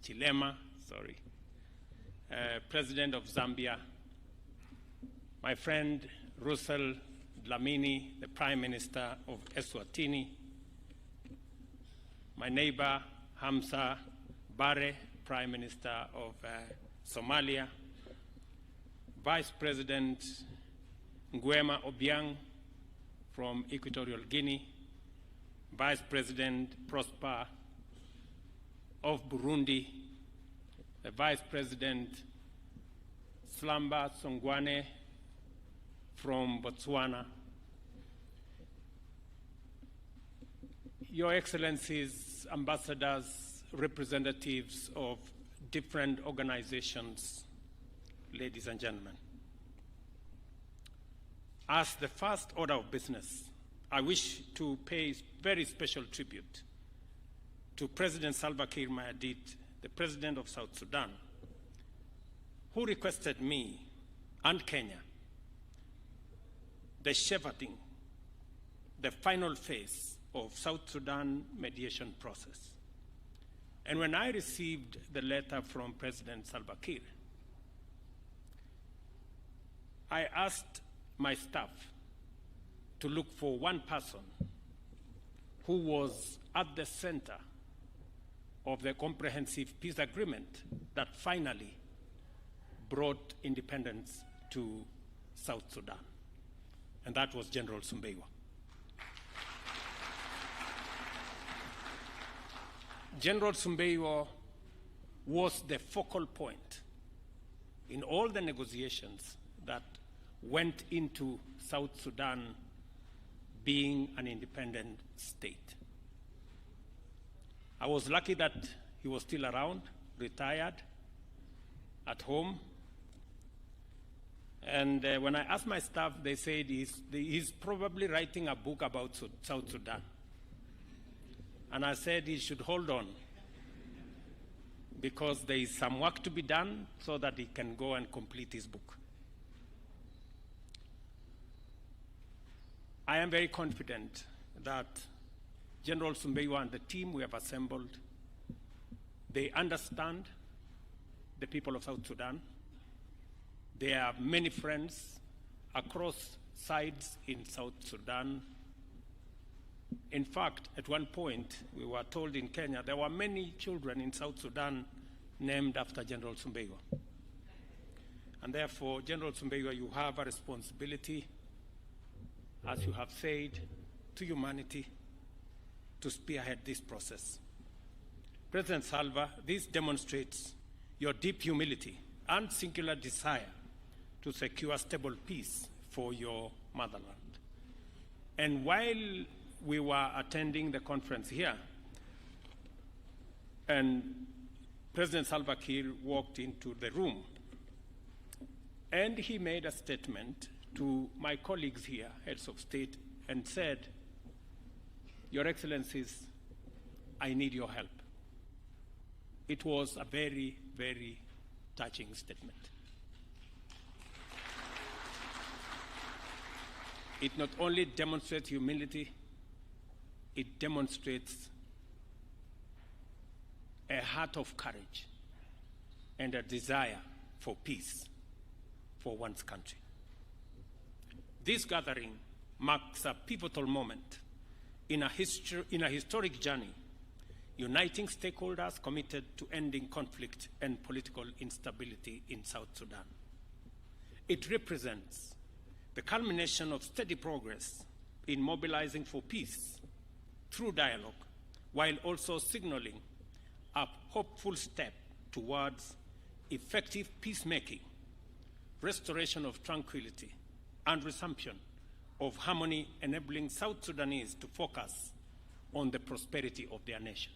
Chilema, President of Zambia, my friend Russell Dlamini, the Prime Minister of Eswatini, my neighbor Hamza Barre, Prime Minister of Somalia, Vice President Nguema Obiang from Equatorial Guinea, Vice President Prosper of Burundi, the Vice President Slamba Songwane from Botswana, Your Excellencies, ambassadors, representatives of different organizations, ladies and gentlemen. As the first order of business, I wish to pay very special tribute to President Salva Kiir Mayardit, the President of South Sudan, who requested me and Kenya the shepherding, the final phase of South Sudan mediation process. And when I received the letter from President Salva Kiir, I asked my staff to look for one person who was at the center of the comprehensive peace agreement that finally brought independence to South Sudan, and that was General Sumbeiwa. General Sumbeiwa was the focal point in all the negotiations that went into South Sudan being an independent state. I was lucky that he was still around, retired, at home. And when I asked my staff, they said he's probably writing a book about South Sudan. And I said he should hold on, because there is some work to be done so that he can go and complete his book. I am very confident that General Sumbeiwa and the team we have assembled, they understand the people of South Sudan. They have many friends across sides in South Sudan. In fact, at one point, we were told in Kenya, there were many children in South Sudan named after General Sumbeiwa. And therefore, General Sumbeiwa, you have a responsibility, as you have said, to humanity, to spearhead this process. President Salva, this demonstrates your deep humility and singular desire to secure stable peace for your motherland. And while we were attending the conference here, and President Salva Kiir walked into the room, and he made a statement to my colleagues here, heads of state, and said, Your Excellencies, I need your help. It was a very, very touching statement. It not only demonstrates humility, it demonstrates a heart of courage and a desire for peace for one's country. This gathering marks a pivotal moment in a historic journey, uniting stakeholders committed to ending conflict and political instability in South Sudan. It represents the culmination of steady progress in mobilizing for peace through dialogue, while also signaling a hopeful step towards effective peacemaking, restoration of tranquility, and resumption of harmony, enabling South Sudanese to focus on the prosperity of their nation.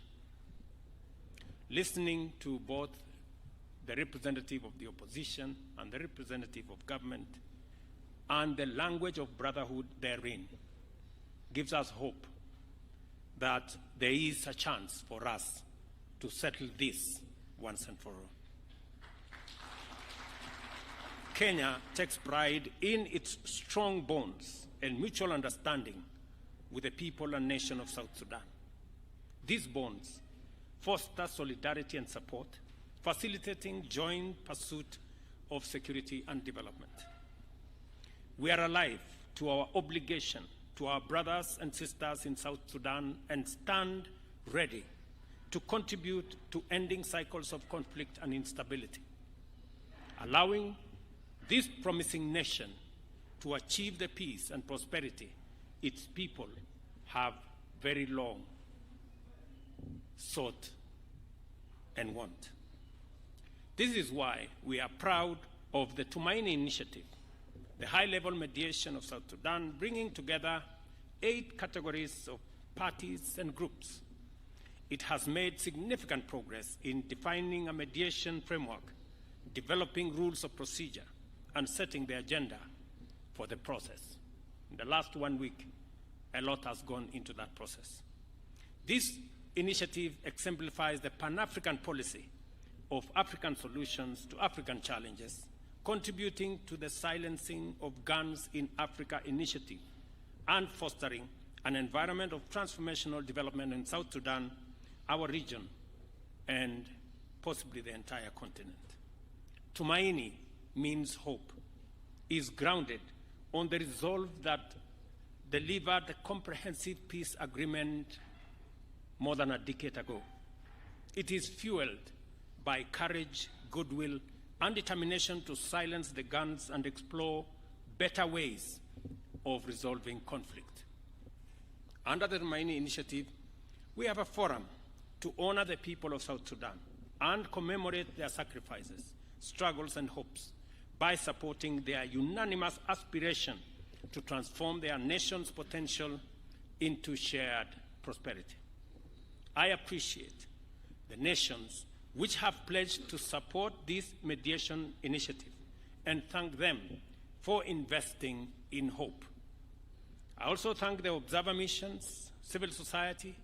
Listening to both the representative of the opposition and the representative of government, and the language of brotherhood therein, gives us hope that there is a chance for us to settle this once and for all. Kenya takes pride in its strong bonds and mutual understanding with the people and nation of South Sudan. These bonds foster solidarity and support, facilitating joint pursuit of security and development. We are alive to our obligation to our brothers and sisters in South Sudan and stand ready to contribute to ending cycles of conflict and instability, allowing this promising nation to achieve the peace and prosperity its people have very long sought and want. This is why we are proud of the Tumaini Initiative, the high-level mediation of South Sudan, bringing together 8 categories of parties and groups. It has made significant progress in defining a mediation framework, developing rules of procedure, and setting the agenda for the process. In the last 1 week, a lot has gone into that process. This initiative exemplifies the Pan-African policy of African solutions to African challenges, contributing to the silencing of guns in Africa initiative and fostering an environment of transformational development in South Sudan, our region, and possibly the entire continent. Tumaini means hope, is grounded on the resolve that delivered a comprehensive peace agreement more than a decade ago. It is fueled by courage, goodwill, and determination to silence the guns and explore better ways of resolving conflict. Under the Tumaini Initiative, we have a forum to honor the people of South Sudan and commemorate their sacrifices, struggles, and hopes by supporting their unanimous aspiration to transform their nation's potential into shared prosperity. I appreciate the nations which have pledged to support this mediation initiative and thank them for investing in hope. I also thank the observer missions, civil society,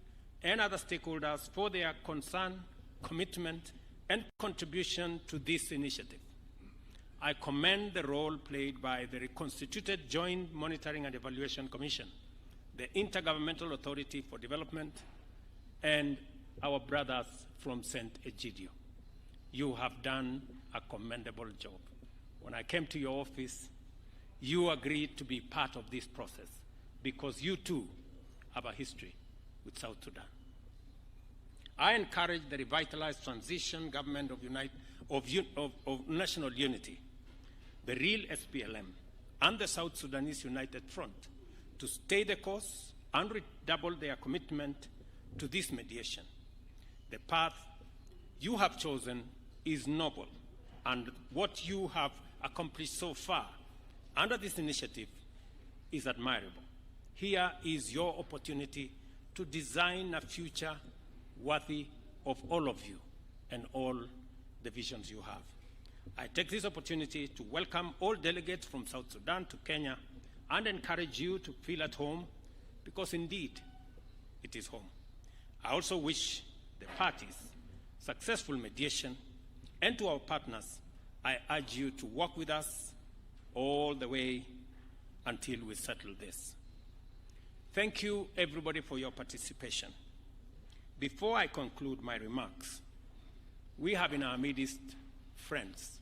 and other stakeholders for their concern, commitment, and contribution to this initiative. I commend the role played by the reconstituted Joint Monitoring and Evaluation Commission, the Intergovernmental Authority for Development, and our brothers from St. Egidio. You have done a commendable job. When I came to your office, you agreed to be part of this process because you too have a history with South Sudan. I encourage the revitalized transition government of national unity, the real SPLM, and the South Sudanese United Front to stay the course and redouble their commitment to this mediation. The path you have chosen is noble, and what you have accomplished so far under this initiative is admirable. Here is your opportunity to design a future worthy of all of you and all the visions you have. I take this opportunity to welcome all delegates from South Sudan to Kenya and encourage you to feel at home because indeed it is home. I also wish the parties successful mediation, and to our partners, I urge you to work with us all the way until we settle this. Thank you, everybody, for your participation. Before I conclude my remarks, we have in our midst friends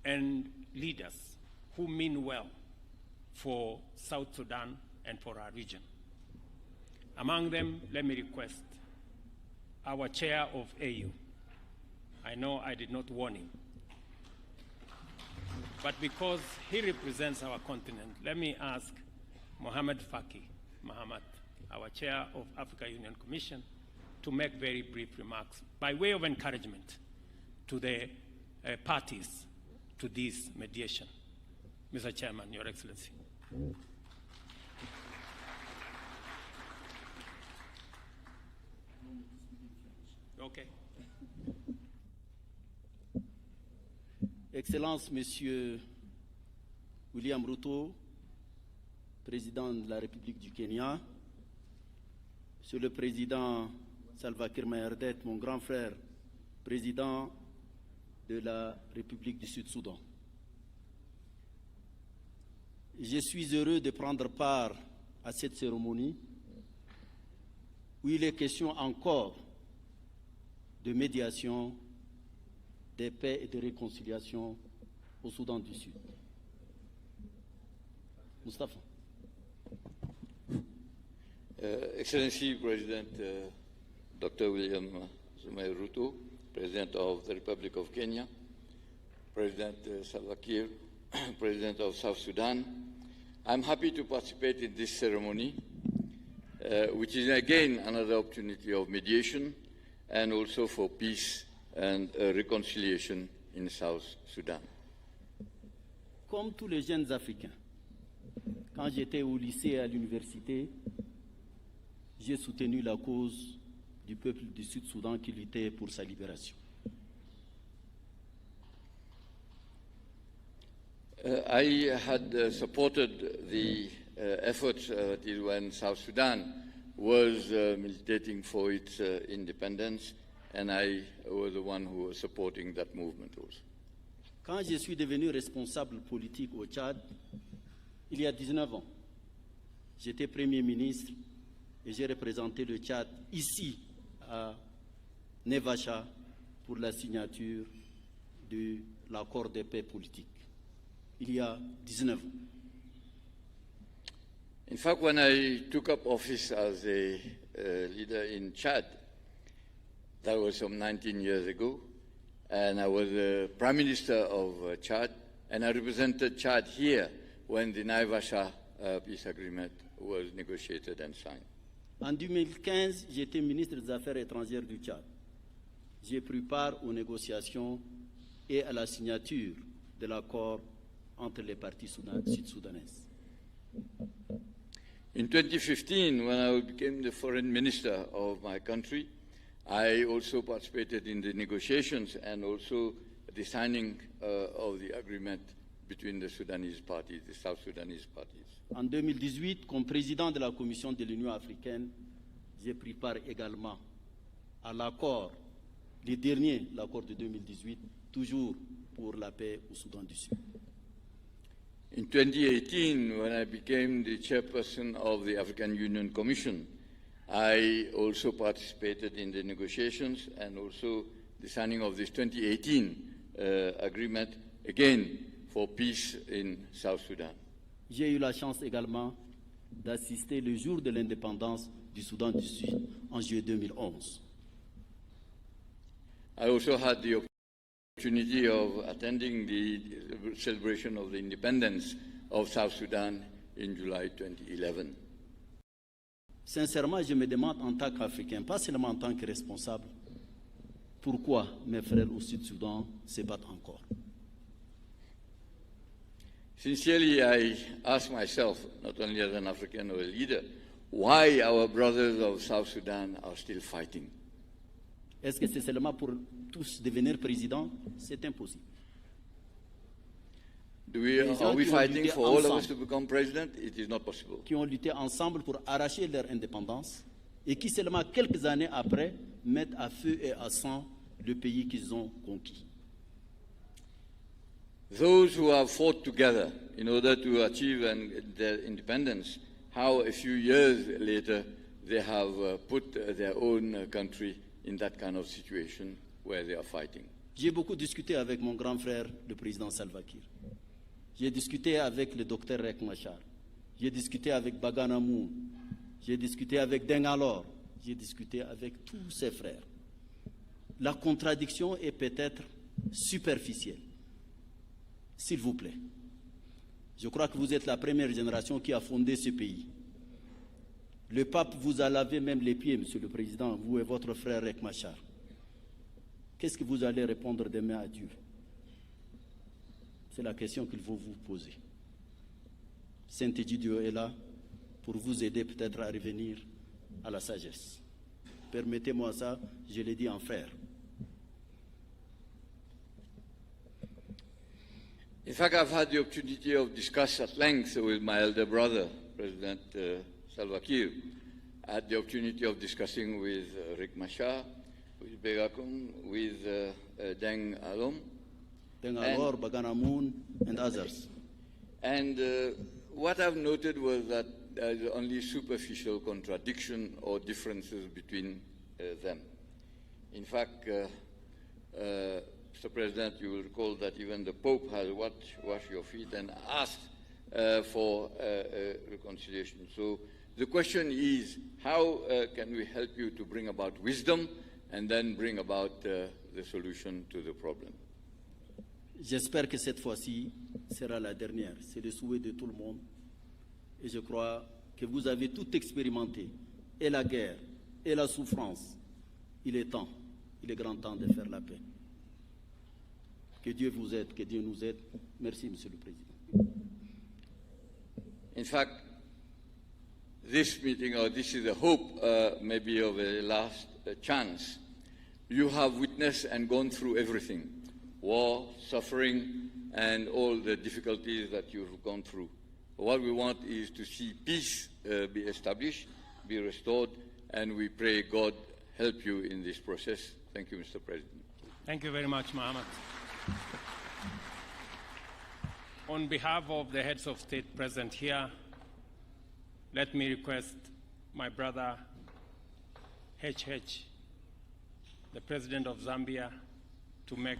and leaders who mean well for South Sudan and for our region. Among them, let me request our chair of AU. I know I did not warn him, but because he represents our continent, let me ask Mohamed Faki Mahamat, our chair of Africa Union Commission, to make very brief remarks by way of encouragement to the parties to this mediation. Mr. Chairman, Your Excellency. Okay. Excellences, Monsieur William Ruto, Président de la République du Kenya, Monsieur le Président Salva Kiir Mayardit, mon grand frère, Président de la République du Sud-Soudan. Je suis heureux de prendre part à cette cérémonie où il est question encore de médiation, de paix et de réconciliation au Soudan du Sud. Mustafa. Excellency President Dr. William Samoei Ruto, President of the Republic of Kenya, President Salva Kiir, President of South Sudan, I'm happy to participate in this ceremony, which is again another opportunity of mediation and also for peace and reconciliation in South Sudan. Comme tous les jeunes Africains, quand j'étais au lycée et à l'université, j'ai soutenu la cause du peuple du Sud-Soudan qui luttait pour sa libération. I had supported the efforts when South Sudan was militating for its independence, and I was the one who was supporting that movement also. Quand je suis devenu responsable politique au Tchad, il y a 19 ans, j'étais Premier ministre et j'ai représenté le Tchad ici à Nevacha pour la signature de l'accord de paix politique. Il y a 19 ans. In fact, when I took up office as a leader in Chad, that was some 19 years ago, and I was the Prime Minister of Chad, and I represented Chad here when the Naivasha peace agreement was negotiated and signed. En 2015, j'étais ministre des Affaires étrangères du Tchad. J'ai pris part aux négociations et à la signature de l'accord entre les parties sud-soudanaises. In 2015, when I became the foreign minister of my country, I also participated in the negotiations and also the signing of the agreement between the Sudanese parties, the South Sudanese parties. En 2018, comme président de la Commission de l'Union africaine, j'ai pris part également à l'accord, le dernier, l'accord de 2018, toujours pour la paix au Soudan du Sud. In 2018, when I became the chairperson of the African Union Commission, I also participated in the negotiations and also the signing of this 2018 agreement, again, for peace in South Sudan. J'ai eu la chance également d'assister le jour de l'indépendance du Soudan du Sud en juillet 2011. I also had the opportunity of attending the celebration of the independence of South Sudan in July 2011. Sincèrement, je me demande en tant qu'Africain, pas seulement en tant que responsable, pourquoi mes frères au Sud-Soudan se battent encore. Sincerely, I ask myself, not only as an African or a leader, why our brothers of South Sudan are still fighting. Est-ce que c'est seulement pour tous devenir président? C'est impossible. Are we fighting for all of us to become president? It is not possible. Qui ont lutté ensemble pour arracher leur indépendance et qui seulement quelques années après mettent à feu et à sang le pays qu'ils ont conquis. Those who have fought together in order to achieve their independence, how a few years later they have put their own country in that kind of situation where they are fighting. J'ai beaucoup discuté avec mon grand frère, le président Salva Kiir. J'ai discuté avec le docteur Riek Machar. J'ai discuté avec Bagana Moon. J'ai discuté avec Dengalor. J'ai discuté avec tous ses frères. La contradiction est peut-être superficielle. S'il vous plaît. Je crois que vous êtes la première génération qui a fondé ce pays. Le pape vous a lavé même les pieds, Monsieur le Président, vous et votre frère Riek Machar. Qu'est-ce que vous allez répondre demain à Dieu? C'est la question qu'il faut vous poser. Saint-Égidio est là pour vous aider peut-être à revenir à la sagesse. Permettez-moi ça, je l'ai dit en frère. In fact, I've had the opportunity of discuss at length with my elder brother, President Salva Kiir. I had the opportunity of discussing with Riek Machar, with Begakun, with Deng Alom. Dengalor, Bagana Moon, and others. And what I've noted was that there is only superficial contradiction or differences between them. In fact, Mr. President, you will recall that even the Pope has washed your feet and asked for reconciliation. So the question is, how can we help you to bring about wisdom and then bring about the solution to the problem? J'espère que cette fois-ci sera la dernière. C'est le souhait de tout le monde. Et je crois que vous avez tout expérimenté, et la guerre, et la souffrance. Il est grand temps de faire la paix. Que Dieu vous aide, que Dieu nous aide. Merci, Monsieur le Président. In fact, this meeting, or this is a hope maybe of a last chance. You have witnessed and gone through everything. War, suffering, and all the difficulties that you've gone through. What we want is to see peace be established, be restored, and we pray God help you in this process. Thank you, Mr. President. Thank you very much, Mohammed. On behalf of the heads of state present here, let me request my brother HH, the President of Zambia, to make